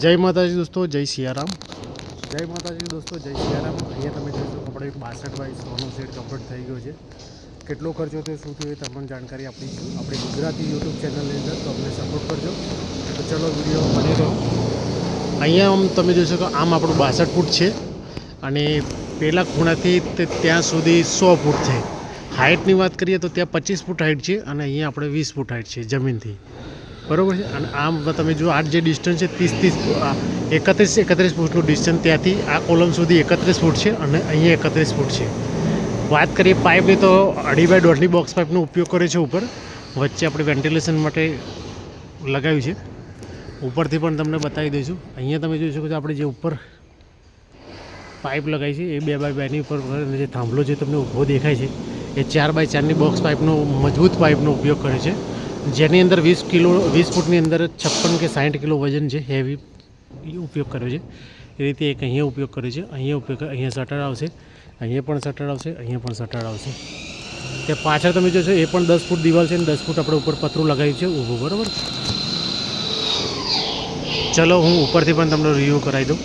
જય માતાજી દોસ્તો, જય સિયારામ. જય માતાજી દોસ્તો, જય સિયારામ. અહીંયા તમે જોઈ શકો આપણે 62 બાય 100નો સેટ કમ્પ્લીટ થઈ ગયો છે. કેટલો ખર્ચો થયો, શું થયું એ તમને જાણકારી આપણી ગુજરાતી યુટ્યુબ ચેનલની અંદર, તો અમને સપોર્ટ કરજો. તો ચલો વિડીયો બની રહો. અહીંયા આમ તમે જોઈ શકો આમ આપણું 62 ફૂટ છે અને પહેલાં ખૂણાથી ત્યાં સુધી 100 ફૂટ છે. હાઇટની વાત કરીએ તો ત્યાં 25 ફૂટ હાઇટ છે અને અહીંયા આપણે 20 ફૂટ હાઇટ છે જમીનથી, બરાબર છે. અને આમ તમે જો આ જે ડિસ્ટન્સ છે 31 ફૂટનું ડિસ્ટન્સ ત્યાંથી આ કોલમ સુધી 31 ફૂટ છે અને અહીંયા 31 ફૂટ છે. વાત કરીએ પાઇપની તો 2.5 બાય 1.5ની બોક્સ પાઇપનો ઉપયોગ કર્યો છે. ઉપર વચ્ચે આપણે વેન્ટિલેશન માટે લગાવ્યું છે. ઉપરથી પણ તમને બતાવી દઈશું. અહીંયા તમે જોઈ શકો છો આપણે જે ઉપર પાઇપ લગાવી છે એ 2 બાય 2ની ઉપર જે થાંભલો જે તમને ઊભો દેખાય છે એ 4 બાય 4ની બોક્સ પાઇપનો મજબૂત પાઇપનો ઉપયોગ કર્યો છે, જેની અંદર 20 ફૂટની અંદર 56 કે 60 કિલો વજન છે, હેવી ઉપયોગ કર્યો છે. એ રીતે એક અહીંયા ઉપયોગ કર્યો છે. અહીંયા શટર આવશે, અહીંયા પણ શટર આવશે, અહીંયા પણ શટર આવશે. તે પાછળ તમે જોશો એ પણ 10 ફૂટ દિવાલ છે અને 10 ફૂટ આપણે ઉપર પતરું લગાવ્યું છે ઊભું, બરાબર. ચલો હું ઉપરથી પણ તમને રિવ્યૂ કરાવી દઉં.